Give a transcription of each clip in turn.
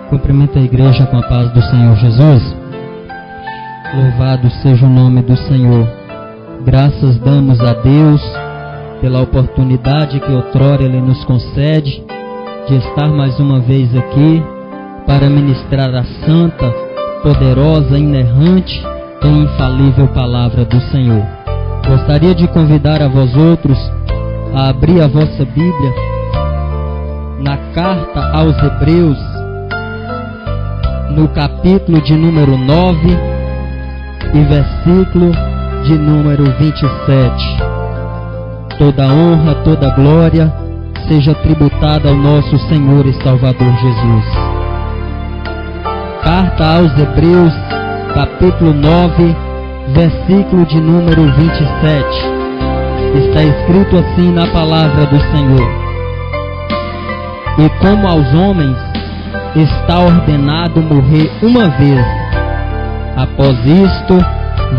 Cumprimento a igreja com a paz do Senhor Jesus. Louvado seja o nome do Senhor. Graças damos a Deus pela oportunidade que outrora Ele nos concede de estar mais uma vez aqui para ministrar a santa, poderosa, inerrante e infalível palavra do Senhor. Gostaria de convidar a vós outros a abrir a vossa Bíblia na carta aos Hebreus, no capítulo de número 9 e versículo de número 27. Toda honra, toda glória seja tributada ao nosso Senhor e Salvador Jesus. Carta aos Hebreus, capítulo 9, versículo de número 27. Está escrito assim na palavra do Senhor: E como aos homens está ordenado morrer uma vez, após isto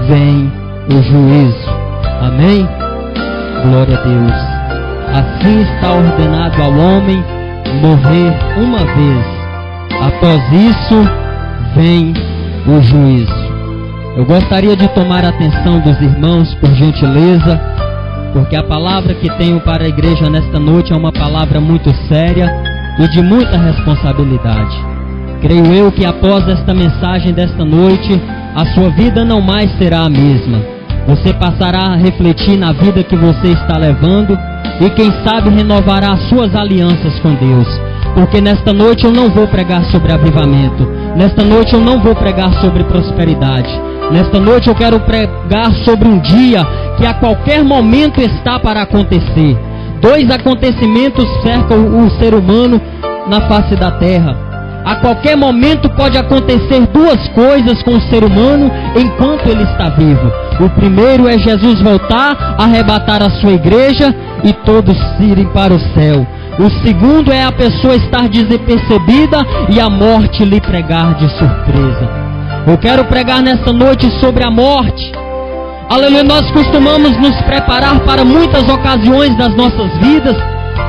vem o juízo. Amém? Glória a Deus. Assim está ordenado ao homem morrer uma vez, após isso vem o juízo. Eu gostaria de tomar a atenção dos irmãos, por gentileza, porque a palavra que tenho para a igreja nesta noite é uma palavra muito séria e de muita responsabilidade. Creio eu que após esta mensagem desta noite, a sua vida não mais será a mesma. Você passará a refletir na vida que você está levando e quem sabe renovará as suas alianças com Deus. Porque nesta noite eu não vou pregar sobre avivamento. Nesta noite eu não vou pregar sobre prosperidade. Nesta noite eu quero pregar sobre um dia que a qualquer momento está para acontecer. Dois acontecimentos cercam o ser humano na face da terra. A qualquer momento pode acontecer duas coisas com o ser humano enquanto ele está vivo. O primeiro é Jesus voltar, arrebatar a sua igreja e todos irem para o céu. O segundo é a pessoa estar despercebida e a morte lhe pregar de surpresa. Eu quero pregar nesta noite sobre a morte. Aleluia, nós costumamos nos preparar para muitas ocasiões das nossas vidas.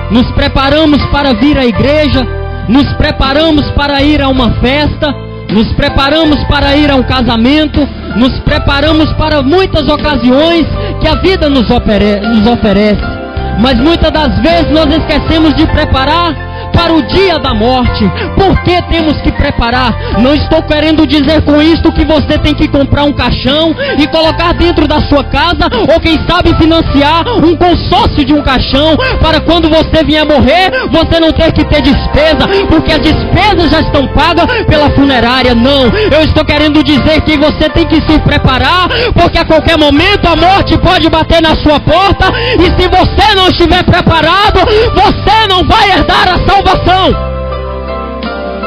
Nos preparamos para vir à igreja, nos preparamos para ir a uma festa, nos preparamos para ir a um casamento, nos preparamos para muitas ocasiões que a vida nos oferece. Mas muitas das vezes nós esquecemos de preparar para o dia da morte. Por que temos que preparar? Não estou querendo dizer com isto que você tem que comprar um caixão e colocar dentro da sua casa, ou quem sabe financiar um consórcio de um caixão, para quando você vier morrer, você não ter que ter despesa, porque as despesas já estão pagas pela funerária. Não, eu estou querendo dizer que você tem que se preparar, porque a qualquer momento a morte pode bater na sua porta, e se você não estiver preparado, você não vai herdar a salvação.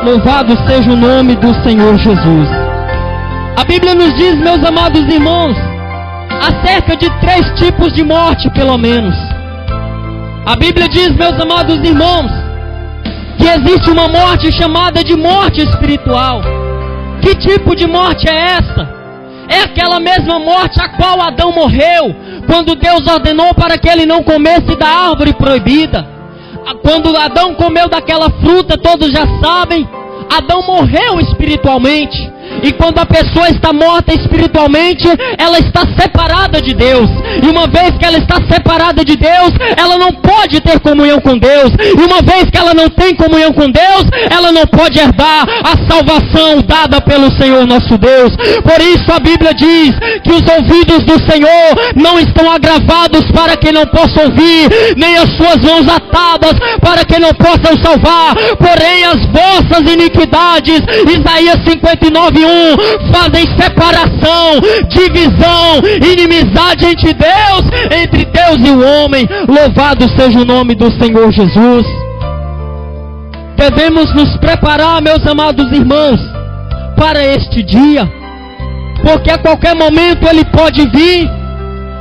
Louvado seja o nome do Senhor Jesus. A Bíblia nos diz, meus amados irmãos, acerca de 3 tipos de morte, pelo menos. A Bíblia diz, meus amados irmãos, que existe uma morte chamada de morte espiritual. Que tipo de morte é essa? É aquela mesma morte a qual Adão morreu, quando Deus ordenou para que ele não comesse da árvore proibida. Quando Adão comeu daquela fruta, todos já sabem, Adão morreu espiritualmente. E quando a pessoa está morta espiritualmente, ela está separada de Deus. E uma vez que ela está separada de Deus, ela não pode ter comunhão com Deus. E uma vez que ela não tem comunhão com Deus, ela não pode herdar a salvação dada pelo Senhor nosso Deus. Por isso a Bíblia diz que os ouvidos do Senhor não estão agravados para que não possa ouvir, nem as suas mãos atadas para que não possam salvar. Porém as vossas iniquidades, Isaías 59:1, fazem separação, divisão, inimizade entre Deus e o homem. Louvado seja o nome do Senhor Jesus. Devemos nos preparar, meus amados irmãos, para este dia, porque a qualquer momento ele pode vir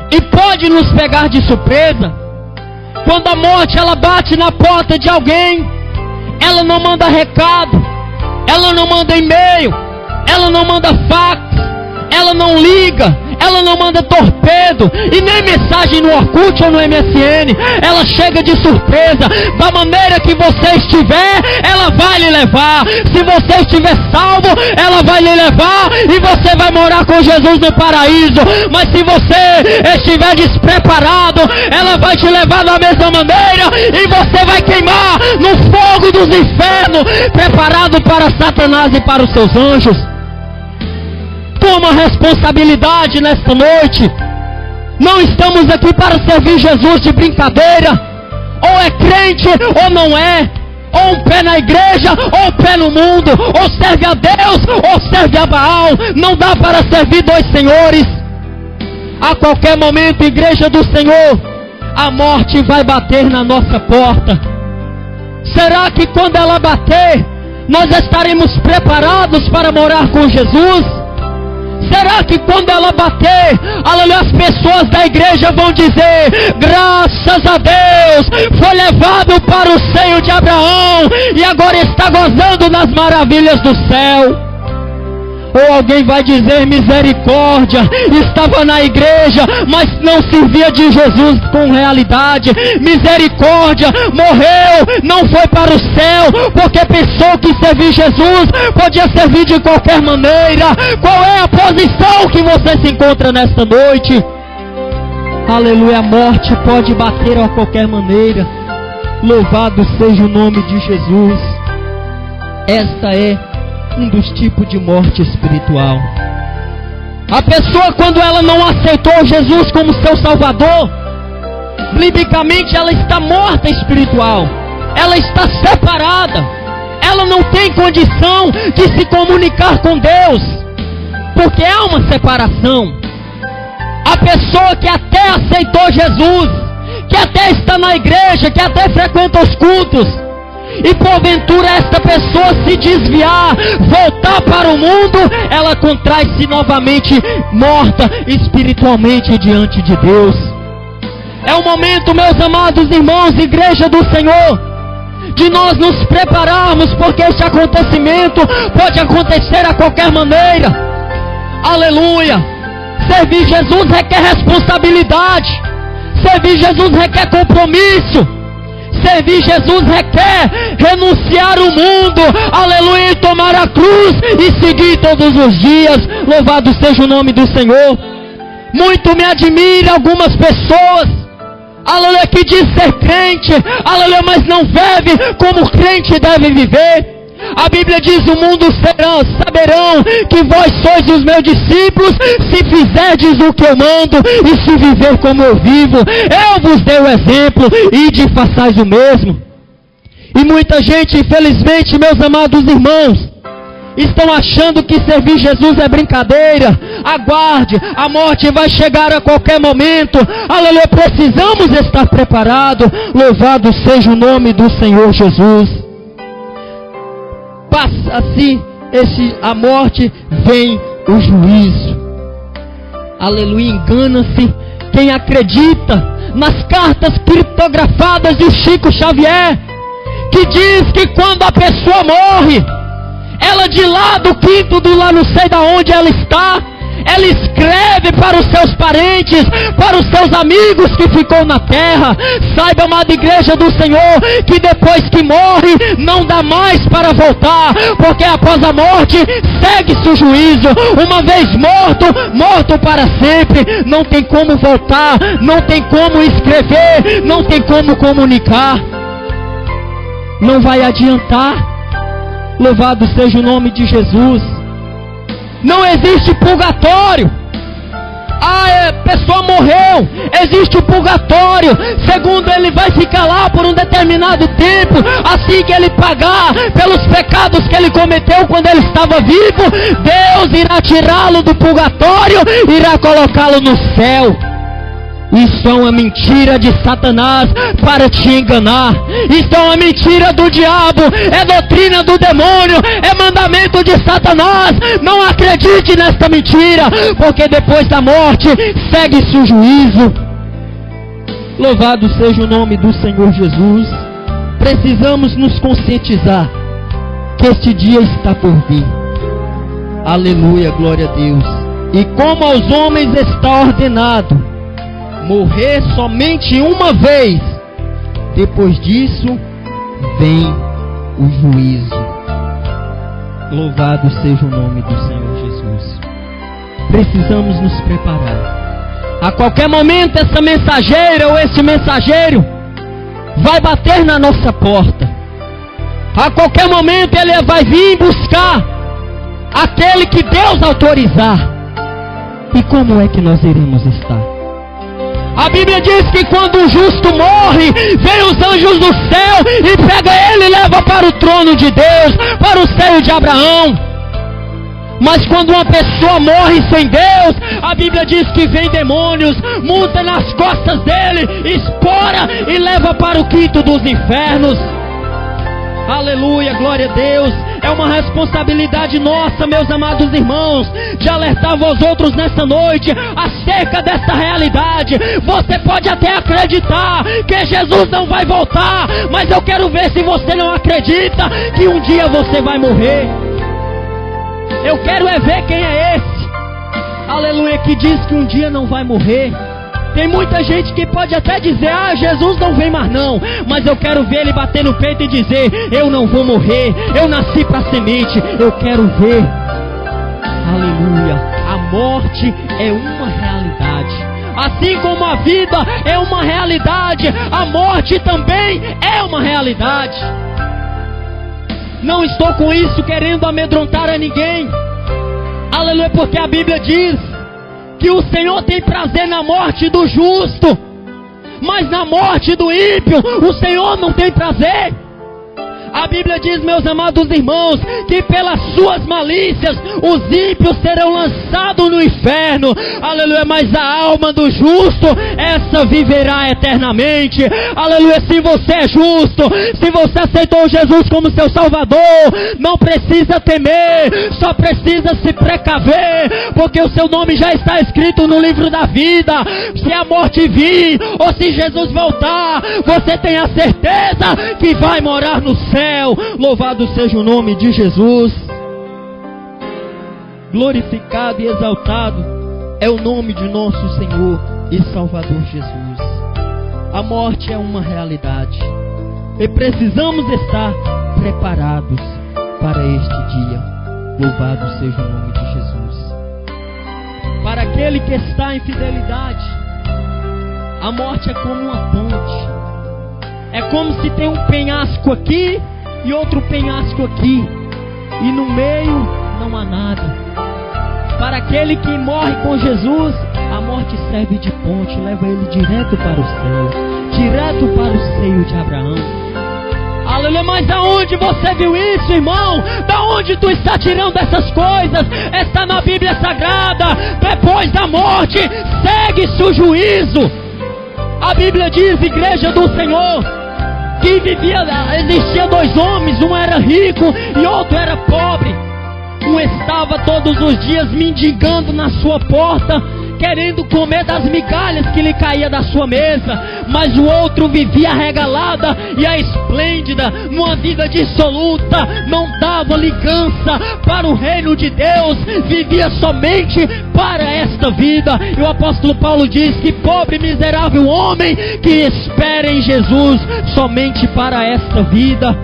e pode nos pegar de surpresa. Quando a morte ela bate na porta de alguém, ela não manda recado, ela não manda e-mail, ela não manda fax, ela não liga, ela não manda torpedo e nem mensagem no Orkut ou no MSN. Ela chega de surpresa. Da maneira que você estiver, ela vai lhe levar. Se você estiver salvo, ela vai lhe levar e você vai morar com Jesus no paraíso. Mas se você estiver despreparado, ela vai te levar da mesma maneira e você vai queimar no fogo dos infernos, preparado para Satanás e para os seus anjos. Toma responsabilidade nesta noite. Não estamos aqui para servir Jesus de brincadeira. Ou é crente ou não é. Ou um pé na igreja ou um pé no mundo. Ou serve a Deus ou serve a Baal. Não dá para servir dois senhores. A qualquer momento, igreja do Senhor, a morte vai bater na nossa porta. Será que quando ela bater, nós estaremos preparados para morar com Jesus? Será que quando ela bater, aleluia, as pessoas da igreja vão dizer: graças a Deus, foi levado para o seio de Abraão e agora está gozando nas maravilhas do céu? Ou alguém vai dizer: misericórdia, estava na igreja, mas não servia de Jesus com realidade. Misericórdia, morreu, não foi para o céu, porque pensou que servir Jesus podia servir de qualquer maneira. Qual é a posição que você se encontra nesta noite? Aleluia, a morte pode bater a qualquer maneira. Louvado seja o nome de Jesus. Esta é um dos tipos de morte espiritual. A pessoa, quando ela não aceitou Jesus como seu Salvador, biblicamente ela está morta espiritual. Ela está separada. Ela não tem condição de se comunicar com Deus, porque há uma separação. A pessoa que até aceitou Jesus, que até está na igreja, que até frequenta os cultos, e porventura esta pessoa se desviar, voltar para o mundo, ela contrai-se novamente morta espiritualmente diante de Deus. É o momento, meus amados irmãos, igreja do Senhor, de nós nos prepararmos, porque este acontecimento pode acontecer a qualquer maneira. Aleluia! Servir Jesus requer responsabilidade. Servir Jesus requer compromisso. Servir Jesus requer renunciar o mundo, aleluia, e tomar a cruz e seguir todos os dias. Louvado seja o nome do Senhor. Muito me admira algumas pessoas, aleluia, que diz ser crente, aleluia, mas não vive como o crente deve viver. A Bíblia diz: o mundo saberão que vós sois os meus discípulos, se fizerdes o que eu mando e se viver como eu vivo. Eu vos dei o exemplo, ide e façais o mesmo. E muita gente, infelizmente, meus amados irmãos, estão achando que servir Jesus é brincadeira. Aguarde, a morte vai chegar a qualquer momento. Aleluia, precisamos estar preparados. Louvado seja o nome do Senhor Jesus. Passa-se a morte, vem o juízo. Aleluia, engana-se quem acredita nas cartas criptografadas de Chico Xavier, que diz que quando a pessoa morre, ela de lá do quinto, do lá não sei da onde ela está, ela escreve para os seus parentes, para os seus amigos que ficou na terra. Saiba, amada igreja do Senhor, que depois que morre, não dá mais para voltar, porque após a morte, segue-se o juízo. Uma vez morto, morto para sempre. Não tem como voltar, não tem como escrever, não tem como comunicar. Não vai adiantar. Louvado seja o nome de Jesus. Não existe purgatório. A pessoa morreu, existe o purgatório. Segundo, ele vai ficar lá por um determinado tempo. Assim que ele pagar pelos pecados que ele cometeu quando ele estava vivo, Deus irá tirá-lo do purgatório, irá colocá-lo no céu. Isso é uma mentira de Satanás para te enganar. Isso é uma mentira do diabo, é doutrina do demônio, é mandamento de Satanás. Não acredite nesta mentira, porque depois da morte segue-se o juízo. Louvado seja o nome do Senhor Jesus. Precisamos nos conscientizar que este dia está por vir. Aleluia, glória a Deus. E como aos homens está ordenado morrer somente uma vez, depois disso vem o juízo. Louvado seja o nome do Senhor Jesus. Precisamos nos preparar. A qualquer momento essa mensageira ou esse mensageiro vai bater na nossa porta. A qualquer momento ele vai vir buscar aquele que Deus autorizar. E como é que nós iremos estar? A Bíblia diz que quando o justo morre, vem os anjos do céu e pega ele e leva para o trono de Deus, para o seio de Abraão. Mas quando uma pessoa morre sem Deus, a Bíblia diz que vem demônios, monta nas costas dele, espora e leva para o quinto dos infernos. Aleluia, glória a Deus. É uma responsabilidade nossa, meus amados irmãos, de alertar vós outros nessa noite acerca dessa realidade. Você pode até acreditar que Jesus não vai voltar, mas eu quero ver se você não acredita que um dia você vai morrer. Eu quero é ver quem é esse, aleluia, que diz que um dia não vai morrer. Tem muita gente que pode até dizer: ah, Jesus não vem mais não. Mas eu quero ver ele bater no peito e dizer: eu não vou morrer, eu nasci para semente. Eu quero ver. Aleluia. A morte é uma realidade. Assim como a vida é uma realidade, a morte também é uma realidade. Não estou com isso querendo amedrontar a ninguém. Aleluia, porque a Bíblia diz que o Senhor tem prazer na morte do justo, mas na morte do ímpio o Senhor não tem prazer. A Bíblia diz, meus amados irmãos, que pelas suas malícias os ímpios serão lançados no inferno. Aleluia, mas a alma do justo, essa viverá eternamente. Aleluia, se você é justo, se você aceitou Jesus como seu Salvador, não precisa temer, só precisa se precaver, porque o seu nome já está escrito no livro da vida. Se a morte vir, ou se Jesus voltar, você tem a certeza que vai morar no céu. Louvado seja o nome de Jesus. Glorificado e exaltado é o nome de nosso Senhor e Salvador Jesus. A morte é uma realidade e precisamos estar preparados para este dia. Louvado seja o nome de Jesus. Para aquele que está em fidelidade, a morte é como uma ponte. É como se tem um penhasco aqui e outro penhasco aqui, e no meio não há nada. Para aquele que morre com Jesus, a morte serve de ponte, leva ele direto para o céu, direto para o seio de Abraão. Aleluia, mas aonde você viu isso, irmão? Da onde tu está tirando essas coisas? Está na Bíblia Sagrada. Depois da morte, segue-se o juízo. A Bíblia diz, igreja do Senhor, que existia dois homens, um era rico e outro era pobre. Um estava todos os dias mendigando na sua porta, querendo comer das migalhas que lhe caía da sua mesa, mas o outro vivia regalada e a esplêndida, numa vida dissoluta, não dava ligança para o reino de Deus, vivia somente para esta vida. E o apóstolo Paulo diz que pobre e miserável homem que espera em Jesus somente para esta vida.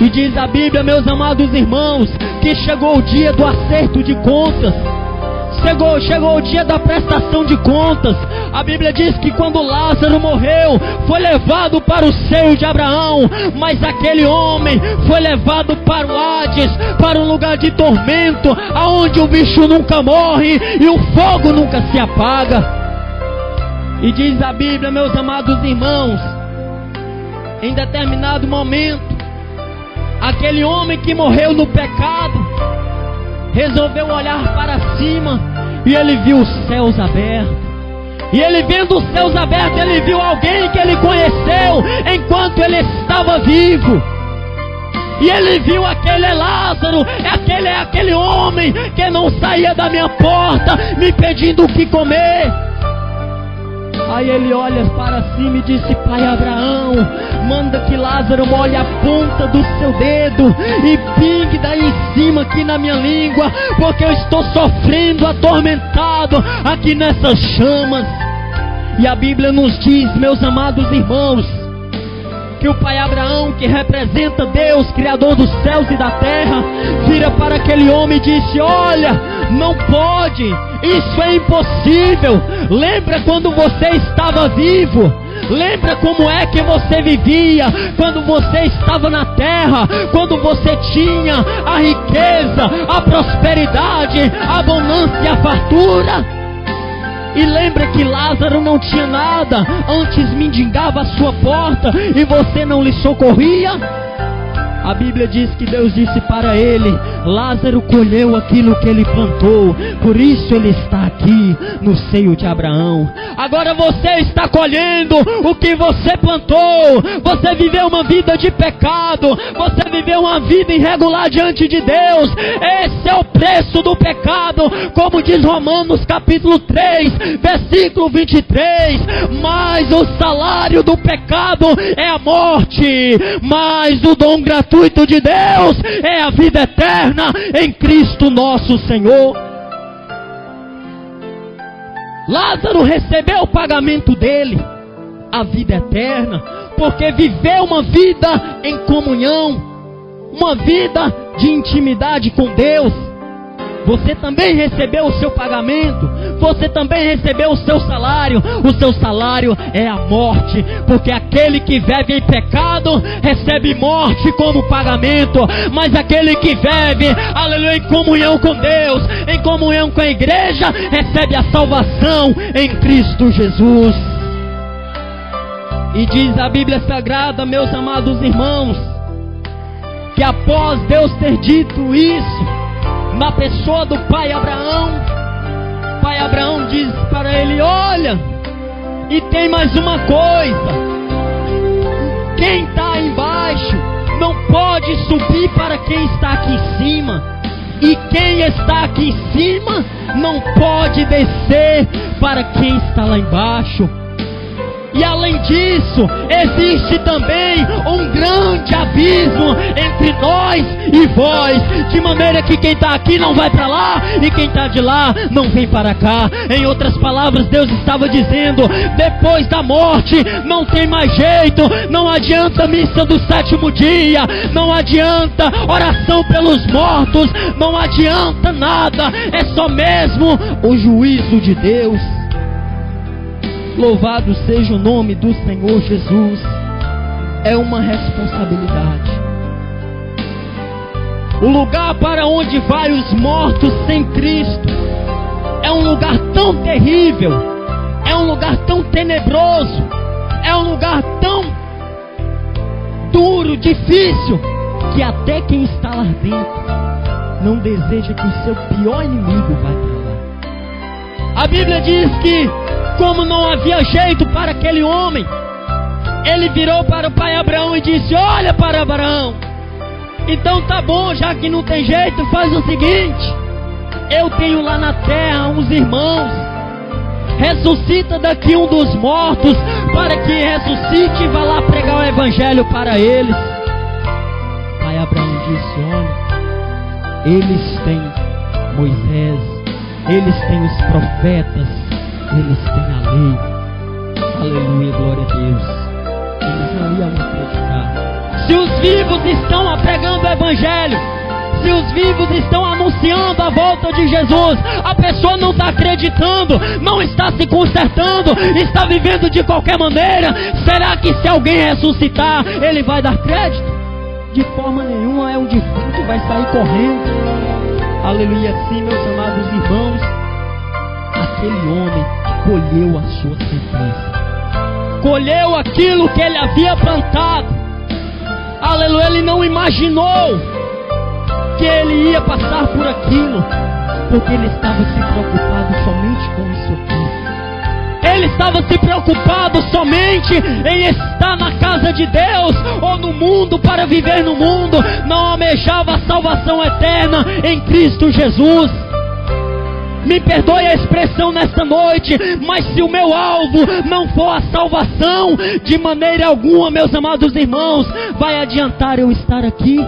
E diz a Bíblia, meus amados irmãos, que chegou o dia do acerto de contas. Chegou o dia da prestação de contas. A Bíblia diz que quando Lázaro morreu, foi levado para o seio de Abraão, mas aquele homem foi levado para o Hades, para um lugar de tormento, aonde o bicho nunca morre e o fogo nunca se apaga. E diz a Bíblia, meus amados irmãos, em determinado momento, aquele homem que morreu no pecado resolveu olhar para cima e ele viu os céus abertos. E ele vendo os céus abertos, ele viu alguém que ele conheceu enquanto ele estava vivo. E ele viu aquele Lázaro, aquele homem que não saía da minha porta me pedindo o que comer. Aí ele olha para cima e disse: Pai Abraão, manda que Lázaro molhe a ponta do seu dedo e pingue daí em cima rima aqui na minha língua, porque eu estou sofrendo, atormentado aqui nessas chamas. E a Bíblia nos diz, meus amados irmãos, que o pai Abraão, que representa Deus, Criador dos céus e da terra, vira para aquele homem e disse: olha, não pode, isso é impossível. Lembra quando você estava vivo? Lembra como é que você vivia quando você estava na terra, quando você tinha a riqueza, a prosperidade, a abundância e a fartura? E lembra que Lázaro não tinha nada, antes mendigava a sua porta e você não lhe socorria? A Bíblia diz que Deus disse para ele: Lázaro colheu aquilo que ele plantou, por isso ele está aqui no seio de Abraão. Agora você está colhendo o que você plantou. Você viveu uma vida de pecado, você viveu uma vida irregular diante de Deus. Esse é o preço do pecado, como diz Romanos capítulo 3, versículo 23. Mas o salário do pecado é a morte, mas o dom gratuito de Deus é a vida eterna em Cristo nosso Senhor. Lázaro recebeu o pagamento dele, a vida eterna, porque viveu uma vida em comunhão, uma vida de intimidade com Deus. Você também recebeu o seu pagamento, você também recebeu o seu salário. O seu salário é a morte, porque aquele que vive em pecado recebe morte como pagamento, mas aquele que vive, aleluia, em comunhão com Deus, em comunhão com a igreja, recebe a salvação em Cristo Jesus. E diz a Bíblia Sagrada, meus amados irmãos, que após Deus ter dito isso na pessoa do pai Abraão, pai Abraão diz para ele: olha, e tem mais uma coisa, quem está embaixo não pode subir para quem está aqui em cima, e quem está aqui em cima não pode descer para quem está lá embaixo. E além disso, existe também um grande abismo entre nós e vós, de maneira que quem está aqui não vai para lá, e quem está de lá não vem para cá. Em outras palavras, Deus estava dizendo: depois da morte não tem mais jeito, não adianta missa do sétimo dia, não adianta oração pelos mortos, não adianta nada, é só mesmo o juízo de Deus. Louvado seja o nome do Senhor Jesus. É uma responsabilidade. O lugar para onde vai os mortos sem Cristo é um lugar tão terrível, é um lugar tão tenebroso, é um lugar tão duro, difícil, que até quem está lá dentro não deseja que o seu pior inimigo vá para lá. A Bíblia diz que, como não havia jeito para aquele homem, ele virou para o pai Abraão e disse: olha, para Abraão, então tá bom, já que não tem jeito, faz o seguinte: eu tenho lá na terra uns irmãos, ressuscita daqui um dos mortos, para que ressuscite e vá lá pregar o evangelho para eles. Pai Abraão disse: olha, eles têm Moisés, eles têm os profetas, eles têm a lei. Aleluia, glória a Deus. Eles não iam acreditar. Se os vivos estão pregando o evangelho, se os vivos estão anunciando a volta de Jesus, a pessoa não está acreditando, não está se consertando, está vivendo de qualquer maneira, será que se alguém ressuscitar, ele vai dar crédito? De forma nenhuma. É um defunto, vai sair correndo. Aleluia. Sim, meus amados irmãos, aquele homem colheu a sua sentença, colheu aquilo que ele havia plantado. Aleluia. Ele não imaginou que ele ia passar por aquilo, porque ele estava se preocupado somente com isso aqui. Ele estava se preocupado somente em estar na casa de Deus ou no mundo, para viver no mundo. Não almejava a salvação eterna em Cristo Jesus. Me perdoe a expressão nesta noite, mas se o meu alvo não for a salvação, de maneira alguma, meus amados irmãos, vai adiantar eu estar aqui.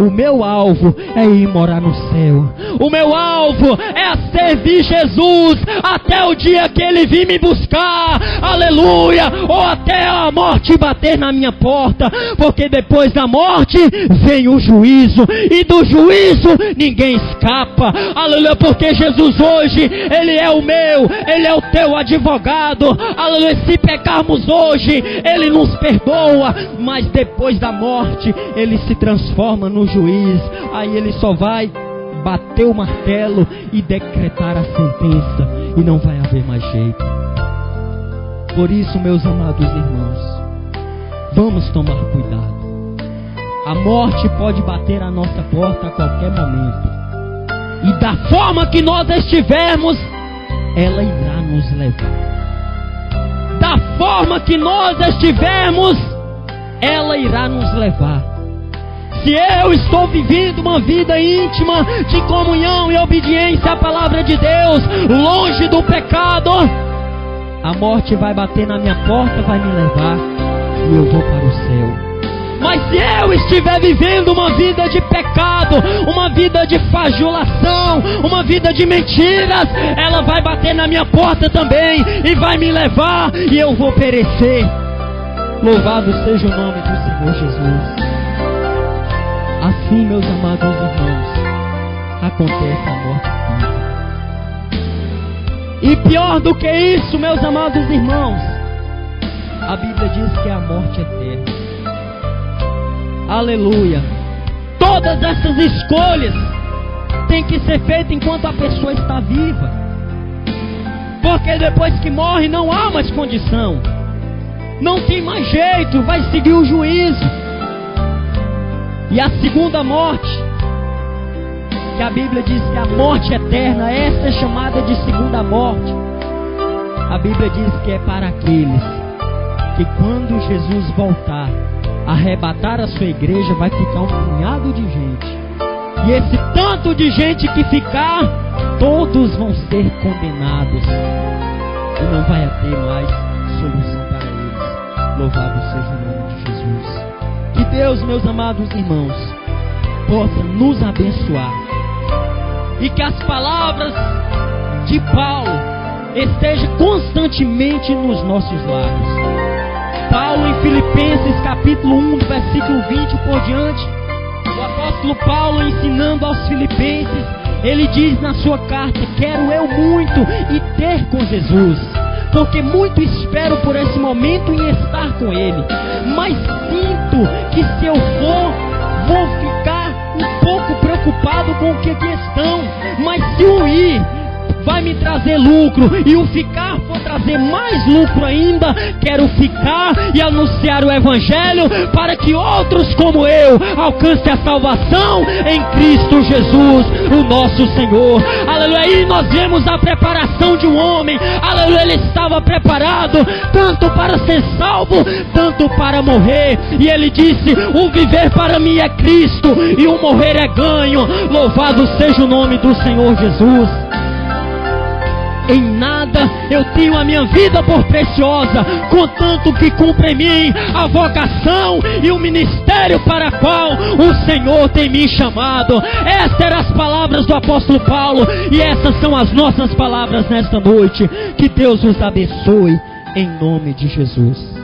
O meu alvo é ir morar no céu. O meu alvo é servir Jesus até o dia que Ele vir me buscar. Aleluia! Ou até a morte bater na minha porta. Porque depois da morte vem o juízo. E do juízo ninguém escapa. Aleluia! Porque Jesus hoje, Ele é o meu, Ele é o teu advogado. Aleluia! Se pecarmos hoje, Ele nos perdoa. Mas depois da morte, Ele se transforma no juiz. Aí Ele só vai bater o martelo e decretar a sentença, e não vai haver mais jeito. Por isso, meus amados irmãos, vamos tomar cuidado. A morte pode bater a nossa porta a qualquer momento, e da forma que nós estivermos, ela irá nos levar. Da forma que nós estivermos, ela irá nos levar. Se eu estou vivendo uma vida íntima de comunhão e obediência à palavra de Deus, longe do pecado, a morte vai bater na minha porta, vai me levar e eu vou para o céu. Mas se eu estiver vivendo uma vida de pecado, uma vida de fajulação, uma vida de mentiras, ela vai bater na minha porta também e vai me levar e eu vou perecer. Louvado seja o nome do Senhor Jesus. Assim, meus amados irmãos, acontece a morte física. E pior do que isso, meus amados irmãos, a Bíblia diz que é a morte eterna. Aleluia! Todas essas escolhas têm que ser feitas enquanto a pessoa está viva. Porque depois que morre não há mais condição. Não tem mais jeito, vai seguir o juízo. E a segunda morte, que a Bíblia diz que a morte eterna, essa é chamada de segunda morte. A Bíblia diz que é para aqueles que quando Jesus voltar, arrebatar a sua igreja, vai ficar um punhado de gente. E esse tanto de gente que ficar, todos vão ser condenados. E não vai haver mais solução para eles. Louvado seja o nome de Jesus. Que Deus, meus amados irmãos, possa nos abençoar. E que as palavras de Paulo estejam constantemente nos nossos lábios. Paulo em Filipenses capítulo 1, do versículo 20 por diante, o apóstolo Paulo ensinando aos filipenses, ele diz na sua carta: quero eu muito e ter com Jesus, porque muito espero por esse momento em estar com Ele, mas sinto que se eu for, vou ficar um pouco preocupado com o que aqui estão, mas se o ir vai me trazer lucro, e o ficar for trazer mais lucro ainda, quero ficar e anunciar o Evangelho, para que outros como eu alcancem a salvação em Cristo Jesus, o nosso Senhor. Aleluia. Aí nós vemos a preparação de um homem. Aleluia. Ele estava preparado tanto para ser salvo, tanto para morrer, e ele disse: o viver para mim é Cristo e o morrer é ganho. Louvado seja o nome do Senhor Jesus. Em nada eu tenho a minha vida por preciosa, contanto que cumpra em mim a vocação e o ministério para a qual o Senhor tem me chamado. Essas eram as palavras do apóstolo Paulo, e essas são as nossas palavras nesta noite. Que Deus os abençoe em nome de Jesus.